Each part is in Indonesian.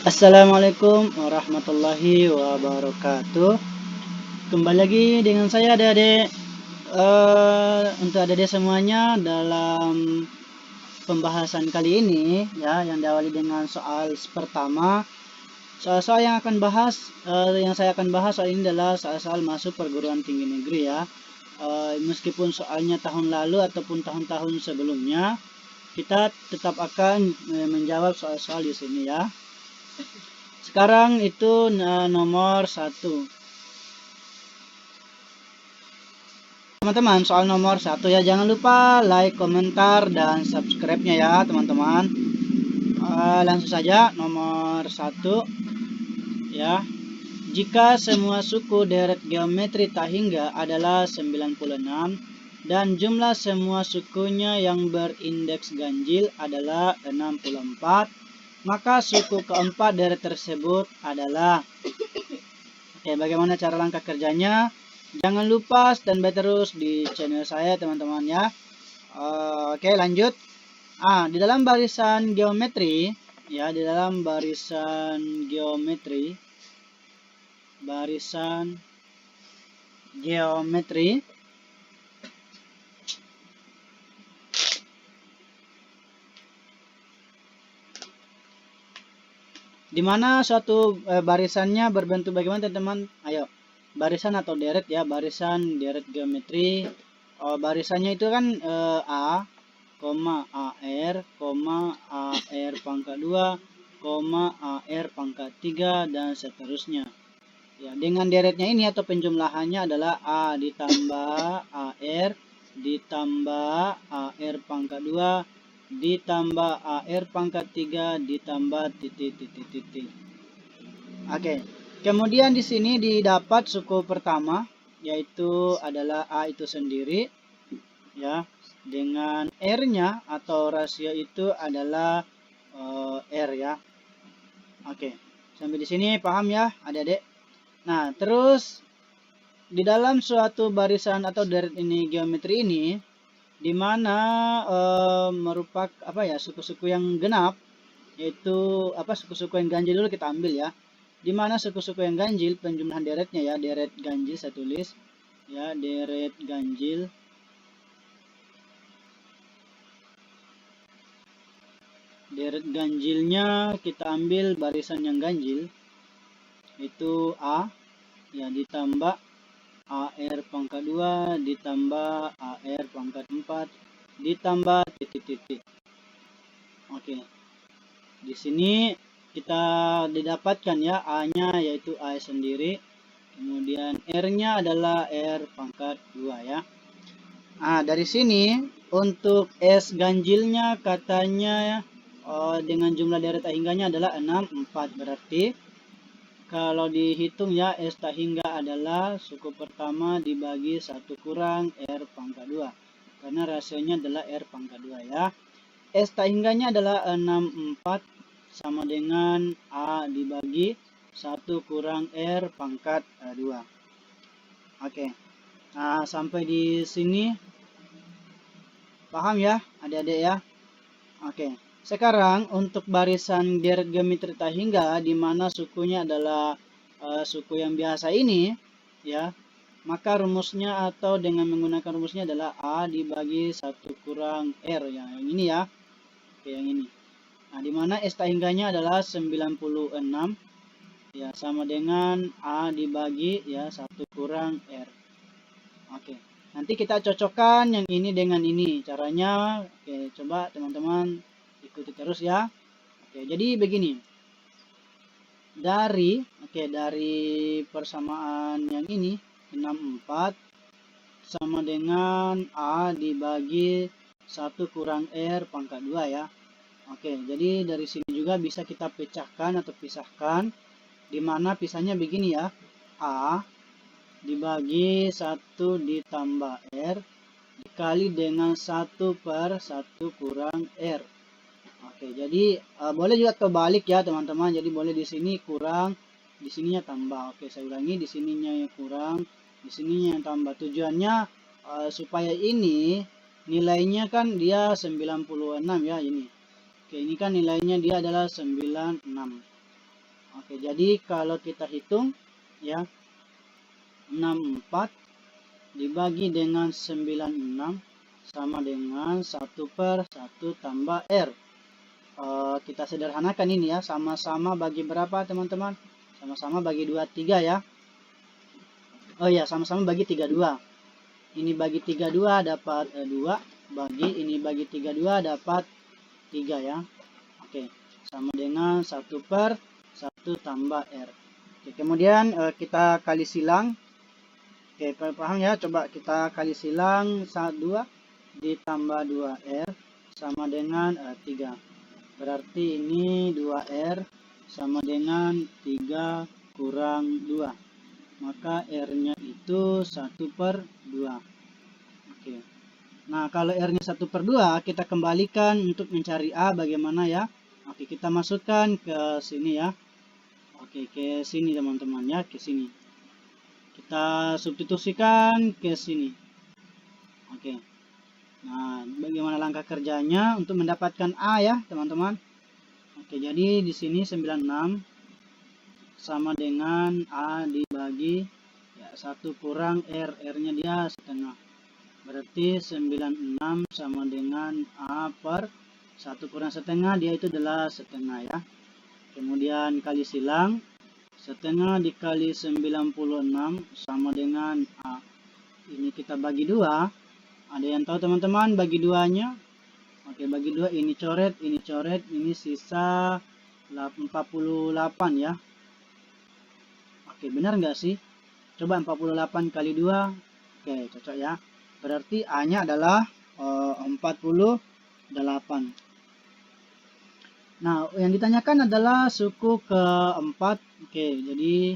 Assalamualaikum warahmatullahi wabarakatuh. Kembali lagi dengan saya adik-adik. Untuk adik-adik semuanya, dalam pembahasan kali ini ya, yang diawali dengan soal pertama. Soal-soal yang saya akan bahas soal ini adalah soal-soal masuk perguruan tinggi negeri ya. Meskipun soalnya tahun lalu ataupun tahun-tahun sebelumnya, kita tetap akan menjawab soal-soal di sini ya. Sekarang itu nomor 1. Teman-teman, soal nomor 1 ya, jangan lupa like, komentar, dan subscribe-nya ya teman-teman. Langsung saja nomor 1 ya. Jika semua suku deret geometri tak hingga adalah 96 dan jumlah semua sukunya yang berindeks ganjil adalah 64, maka suku keempat deret tersebut adalah. Oke, bagaimana cara langkah kerjanya? Jangan lupa standby terus di channel saya teman-teman ya. Oke, lanjut. Di dalam barisan geometri ya, di dalam barisan geometri di mana suatu barisannya berbentuk bagaimana teman-teman? Ayo, barisan atau deret ya, barisan deret geometri. Barisannya itu kan A, AR, AR pangkat 2, AR pangkat 3, dan seterusnya. Ya, dengan deretnya ini atau penjumlahannya adalah A ditambah AR ditambah AR pangkat 2 ditambah AR pangkat 3 ditambah titik. Oke. Kemudian di sini didapat suku pertama, yaitu adalah A itu sendiri ya, dengan R-nya atau rasio itu adalah R ya. Oke. Sampai di sini paham ya, Adik-adik? Nah, terus di dalam suatu barisan atau deret ini geometri ini, di mana merupakan suku-suku yang genap, yaitu suku-suku yang ganjil dulu kita ambil ya. Di mana suku-suku yang ganjil penjumlahan deretnya ya, deret ganjil saya tulis ya, deret ganjil. Deret ganjilnya kita ambil barisan yang ganjil, itu A ya, ditambah AR pangkat 2 ditambah AR pangkat 4 ditambah titik. Oke. Di sini kita didapatkan ya A-nya yaitu A sendiri. Kemudian R-nya adalah R pangkat 2 ya. Dari sini untuk S ganjilnya katanya dengan jumlah deret tak hingganya adalah 64. Berarti kalau dihitung ya, S tak hingga adalah suku pertama dibagi 1 kurang R pangkat 2. Karena rasionya adalah R pangkat 2 ya. S tak hingganya adalah 64 sama dengan A dibagi 1 kurang R pangkat 2. Oke. Nah, sampai di sini paham ya adik-adik ya? Oke. Sekarang untuk barisan deret geometri tak hingga di mana sukunya adalah suku yang biasa ini ya, maka rumusnya atau dengan menggunakan rumusnya adalah A dibagi 1 kurang R ya, yang ini ya. Oke, yang ini. Nah, di mana S tak hingganya adalah 96 ya, sama dengan A dibagi ya 1 kurang R. Oke. Nanti kita cocokkan yang ini dengan ini. Caranya oke, coba teman-teman ikuti terus ya. Oke, jadi begini. Dari persamaan yang ini 64 sama dengan A dibagi 1 kurang R pangkat 2 ya. Oke, jadi dari sini juga bisa kita pecahkan atau pisahkan, di mana pisahnya begini ya. A dibagi 1 ditambah R dikali dengan 1 per 1 kurang R. Oke, jadi boleh juga kebalik ya teman-teman. Jadi boleh di sini kurang, di sininya tambah. Oke, saya ulangi, di sininya yang kurang, di sininya yang tambah. Tujuannya supaya ini nilainya kan dia 96 ya ini. Oke, ini kan nilainya dia adalah 96. Oke, jadi kalau kita hitung ya, 64 dibagi dengan 96 sama dengan 1/1 tambah R. Kita sederhanakan ini ya, sama-sama bagi berapa teman-teman? Sama-sama bagi 23 ya. Oh ya, sama-sama bagi 32. Ini bagi 32 dapat 2, bagi ini bagi 32 dapat 3 ya. Oke, sama dengan 1/1 tambah R. Oke, kemudian kita kali silang. Oke, paham ya? Coba kita kali silang 2 ditambah 2R sama dengan 3. Berarti ini 2R sama dengan 3 kurang 2. Maka R-nya itu 1/2. Oke. Nah, kalau R-nya 1/2, kita kembalikan untuk mencari A bagaimana ya? Oke, kita masukkan ke sini ya. Oke, ke sini teman-teman ya, ke sini. Kita substitusikan ke sini. Oke. Nah, bagaimana langkah kerjanya untuk mendapatkan A ya, teman-teman? Oke, jadi di sini 96 sama dengan A dibagi ya 1 kurang R. R-nya dia setengah. Berarti 96 sama dengan A per 1 kurang setengah, dia itu adalah setengah ya. Kemudian kali silang, setengah dikali 96 sama dengan A. Ini kita bagi 2. Ada yang tahu teman-teman bagi 2-nya? Oke, bagi 2 ini coret, ini sisa 48 ya. Oke, benar nggak sih? Coba 48 kali 2. Oke, cocok ya. Berarti A-nya adalah 48. Nah, yang ditanyakan adalah suku keempat. Oke, jadi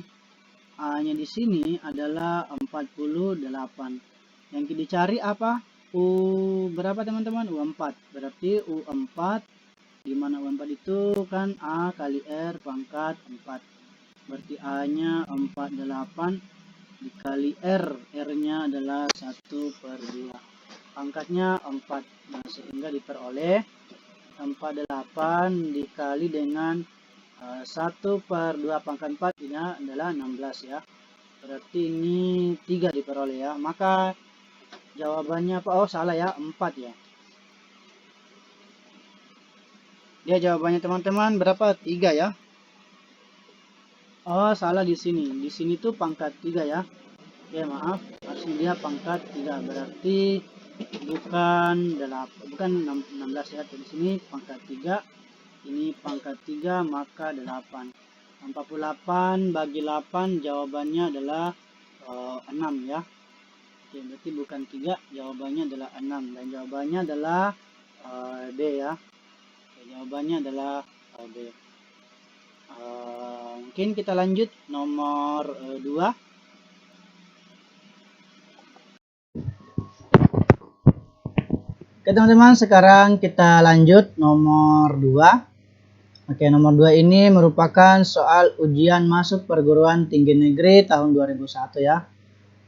A-nya di sini adalah 48. Yang dicari apa? U berapa teman-teman? U4. Berarti U4, di mana U4 itu kan A kali R pangkat 4. Berarti A-nya 48 dikali R. R-nya adalah 1/2. Pangkatnya 4. Nah, sehingga diperoleh 48 dikali dengan 1/2 pangkat 4 ini adalah 16 ya. Berarti ini 3 diperoleh ya. Maka jawabannya apa? Oh, salah ya, 4 ya. Dia jawabannya teman-teman berapa? 3 ya. Oh, salah di sini. Di sini tuh pangkat 3 ya. Oke, maaf. Harusnya dia pangkat 3. Berarti bukan 8, bukan 16 ya. Di sini pangkat 3. Ini pangkat 3, maka 8. 48 bagi 8 jawabannya adalah 6 ya. Oke, berarti bukan 3, jawabannya adalah 6. Dan jawabannya adalah D ya. Oke, jawabannya adalah D. Mungkin kita lanjut nomor 2. Oke teman-teman, sekarang kita lanjut nomor 2. Oke, nomor 2 ini merupakan soal ujian masuk perguruan tinggi negeri tahun 2001 ya.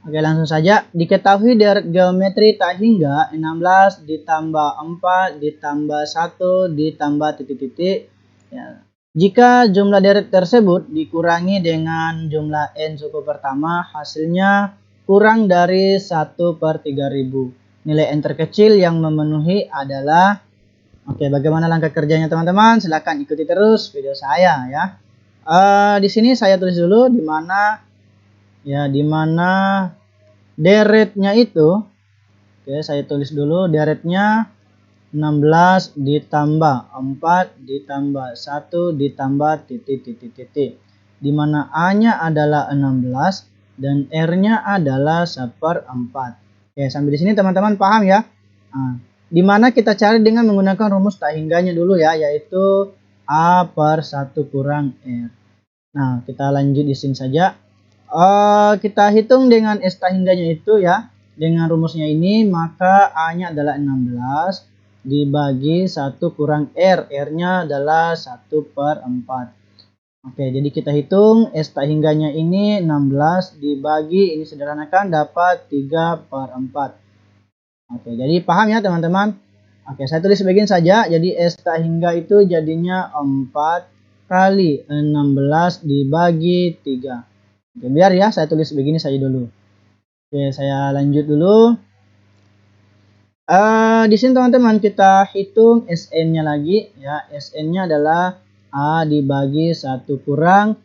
Oke, langsung saja. Diketahui deret geometri tak hingga 16 ditambah 4 ditambah 1 ditambah titik-titik ya. Jika jumlah deret tersebut dikurangi dengan jumlah n suku pertama, hasilnya kurang dari 1/3000. Nilai n terkecil yang memenuhi adalah... Oke, bagaimana langkah kerjanya teman-teman? Silahkan ikuti terus video saya ya. Di sini saya tulis dulu di mana deretnya itu. Oke, saya tulis dulu deretnya 16 ditambah 4 ditambah 1 ditambah titik. Di mana A-nya adalah 16 dan R-nya adalah 1/4. Oke, sampai di sini teman-teman paham ya? Nah, di mana kita cari dengan menggunakan rumus tak hingganya dulu ya, yaitu A/1 kurang R. Nah, kita lanjut di sini saja. Kita hitung dengan S tak hingganya itu ya. Dengan rumusnya ini, maka A-nya adalah 16 dibagi 1 kurang R. R-nya adalah 1/4. Oke, jadi kita hitung S tak hingganya ini 16 dibagi, ini sederhanakan dapat 3/4. Oke, jadi paham ya teman-teman? Oke, saya tulis sebagian saja. Jadi S tak hingga itu jadinya 4 kali 16 dibagi 3. Oke, biar ya saya tulis begini saja dulu. Oke, saya lanjut dulu. Di sini teman-teman kita hitung SN-nya lagi ya. SN-nya adalah A dibagi 1 kurang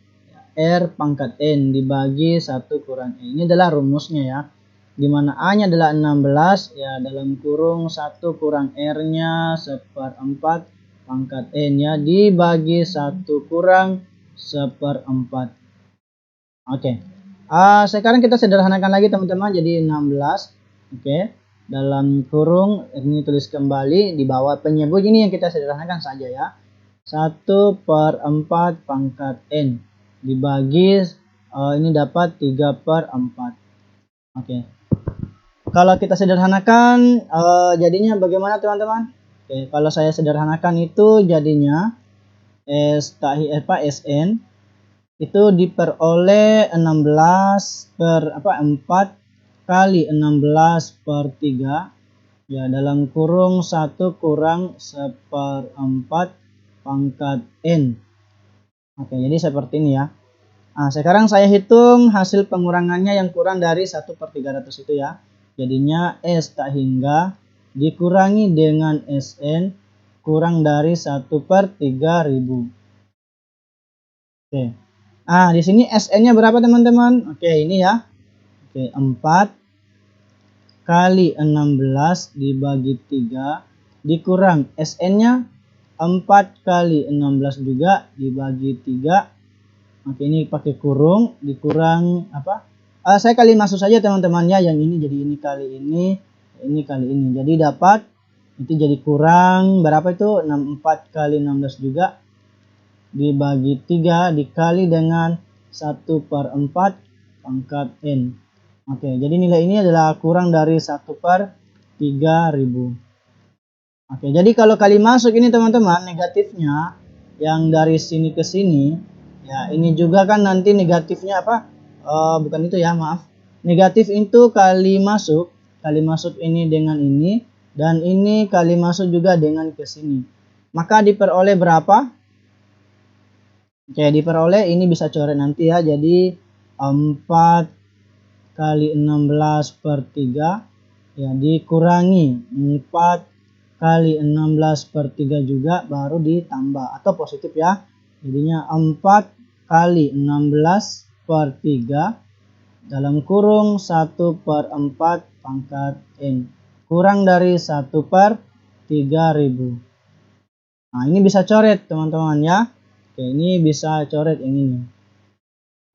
R pangkat N dibagi 1 kurang N. Ini adalah rumusnya ya. Dimana A-nya adalah 16 ya, dalam kurung 1 kurang R-nya 1/4 pangkat N ya, dibagi 1 kurang 1/4. Oke. Sekarang kita sederhanakan lagi teman-teman, jadi 16. Oke. Dalam kurung ini tulis kembali di bawah penyebut ini yang kita sederhanakan saja ya. 1/4 pangkat N dibagi ini dapat 3/4. Oke. Kalau kita sederhanakan jadinya bagaimana teman-teman? Oke, kalau saya sederhanakan itu jadinya SN itu diperoleh 4 kali 16/3 ya, dalam kurung 1 kurang 1/4 pangkat N. Oke, jadi seperti ini ya. Sekarang saya hitung hasil pengurangannya yang kurang dari 1/300 itu ya. Jadinya S tak hingga dikurangi dengan SN kurang dari 1/3000. Oke. Di sini SN-nya berapa teman-teman? Oke, ini ya. Oke, 4 kali 16 dibagi 3 dikurang SN-nya 4 kali 16 juga dibagi 3. Oke, ini pakai kurung dikurang apa? Saya kali masuk saja teman-teman ya, yang ini jadi ini kali ini kali ini. Jadi dapat itu jadi kurang berapa itu? 4 kali 16 juga dibagi 3 dikali dengan 1/4 pangkat N. Oke, jadi nilai ini adalah kurang dari 1/3000. Oke, jadi kalau kali masuk ini teman-teman, negatifnya yang dari sini ke sini, ya ini juga kan nanti negatifnya apa? Bukan itu ya, maaf. Negatif itu kali masuk ini dengan ini, dan ini kali masuk juga dengan ke sini. Maka diperoleh berapa? Oke, diperoleh ini bisa coret nanti ya, jadi 4 kali 16/3 ya dikurangi 4 kali 16/3 juga baru ditambah atau positif ya, jadinya 4 kali 16/3 dalam kurung 1/4 pangkat N kurang dari 1/3000. Ini bisa coret teman-teman ya. Oke, ini bisa coret yang ini.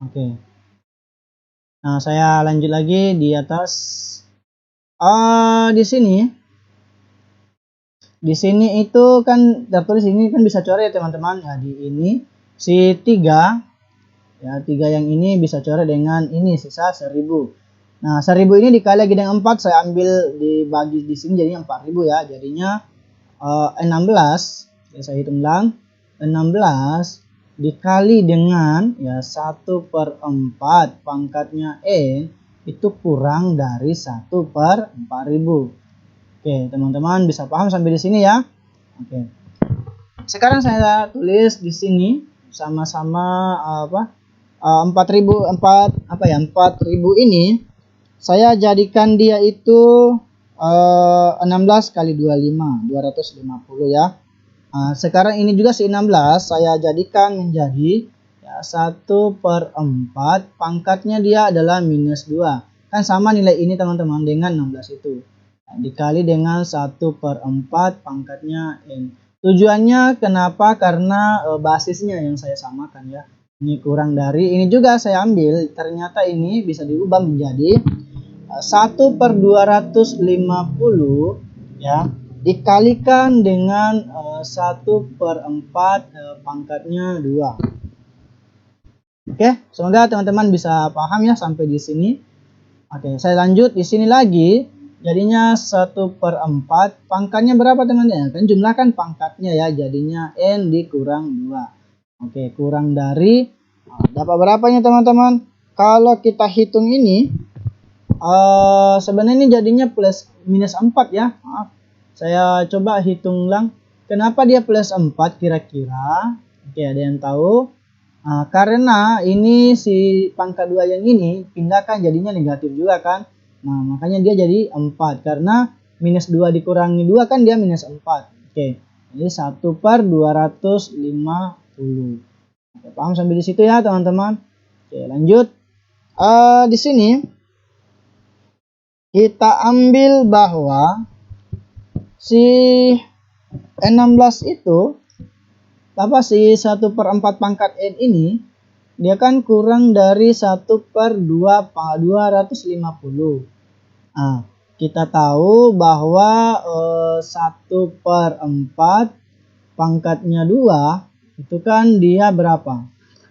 Oke. Saya lanjut lagi di atas. Di sini itu kan tertulis ini kan bisa coret teman-teman ya, di ini si 3 ya, 3 yang ini bisa coret dengan ini sisa 1000. 1000 ini dikali lagi dengan 4, saya ambil dibagi di sini jadinya 4000 ya, jadinya 16 ya, saya hitung ulang 16 dikali dengan ya 1/4 pangkatnya N itu kurang dari 1/4000. Oke, teman-teman bisa paham sampai di sini ya. Oke. Sekarang saya tulis di sini sama-sama 4000 ini saya jadikan dia itu 16 kali 25 250 ya. Sekarang ini juga si 16 saya jadikan menjadi ya 1/4 pangkatnya dia adalah -2. Kan sama nilai ini teman-teman dengan 16 itu. Dikali dengan 1/4 pangkatnya N. Tujuannya kenapa? Karena basisnya yang saya samakan ya. Ini kurang dari, ini juga saya ambil, ternyata ini bisa diubah menjadi 1/250 ya, dikalikan dengan 1/4 pangkatnya 2. Oke, semoga teman-teman bisa paham ya sampai di sini. Oke, saya lanjut di sini lagi. Jadinya 1/4 pangkatnya berapa teman-teman? Kan jumlahkan pangkatnya ya, jadinya N dikurang 2. Oke, kurang dari dapat berapanya teman-teman? Kalau kita hitung ini sebenarnya ini jadinya -4 ya. Maaf. Saya coba hitung ulang. Kenapa dia +4 kira-kira? Oke, ada yang tahu? Karena ini si pangkat 2 yang ini pindahkan jadinya negatif juga kan. Nah, makanya dia jadi 4. Karena minus 2 dikurangi 2 kan dia minus 4. Oke, jadi 1/250. Oke, paham sampai di situ ya teman-teman? Oke, lanjut. Di sini kita ambil bahwa si 16 itu si 1/4 pangkat n ini dia kan kurang dari 1/250. Nah, kita tahu bahwa 1/4 pangkatnya 2 itu kan dia berapa?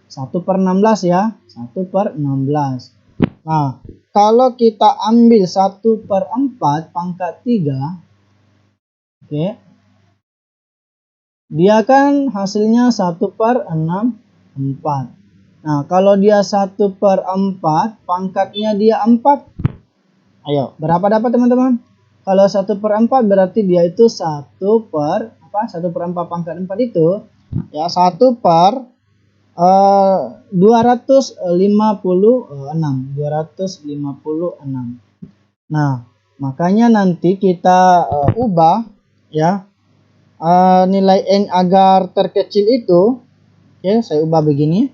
1/16 ya, 1/16. Nah, kalau kita ambil 1/4 pangkat 3, oke, dia kan hasilnya 1/64. Nah, kalau dia 1/4 pangkatnya dia 4. Ayo, berapa dapat teman-teman? Kalau 1/4 berarti dia itu 1/4 pangkat 4 itu ya 1/256. Nah, makanya nanti kita ubah ya nilai n agar terkecil itu. Oke, saya ubah begini.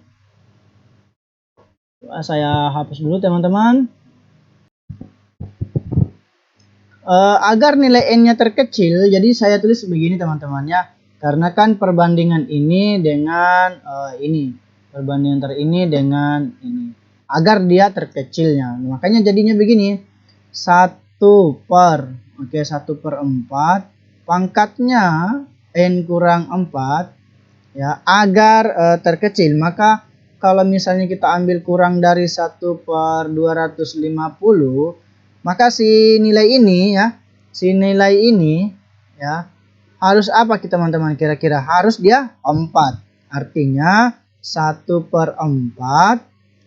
Saya hapus dulu teman-teman. Agar nilai n-nya terkecil, jadi saya tulis begini teman-teman ya. Karena kan perbandingan ini dengan ini, perbandingan ini dengan ini. Agar dia terkecilnya, makanya jadinya begini. 1/4 pangkatnya n kurang 4 ya, agar terkecil. Maka kalau misalnya kita ambil kurang dari 1/250, maka si nilai ini ya, harus apa kita teman-teman kira-kira? Harus dia 4. Artinya 1/4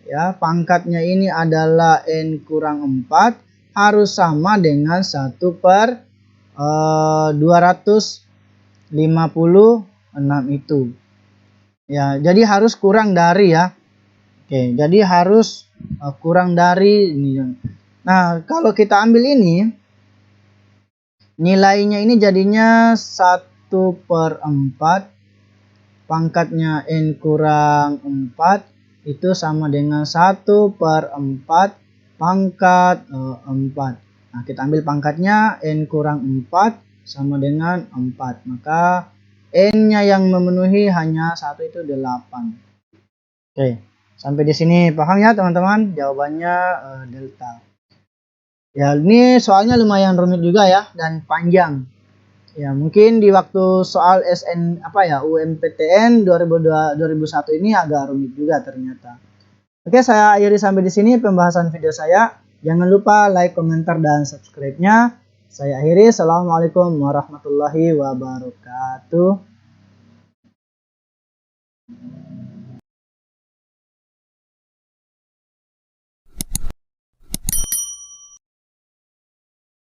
ya, pangkatnya ini adalah n kurang 4 harus sama dengan 1/256 itu. Ya, jadi harus kurang dari ya. Oke, jadi harus kurang dari ini. Nah, kalau kita ambil ini, nilainya ini jadinya 1/4 pangkatnya n kurang 4 itu sama dengan 1/4 pangkat 4. Nah, kita ambil pangkatnya n kurang 4 sama dengan 4. Maka n-nya yang memenuhi hanya 1 itu 8. Oke, sampai di sini paham ya teman-teman? Jawabannya delta. Ya, ini soalnya lumayan rumit juga ya dan panjang. Ya, mungkin di waktu soal UMPTN 2001 ini agak rumit juga ternyata. Oke, saya akhiri sampai di sini pembahasan video saya. Jangan lupa like, komentar, dan subscribe-nya. Saya akhiri. Assalamualaikum warahmatullahi wabarakatuh.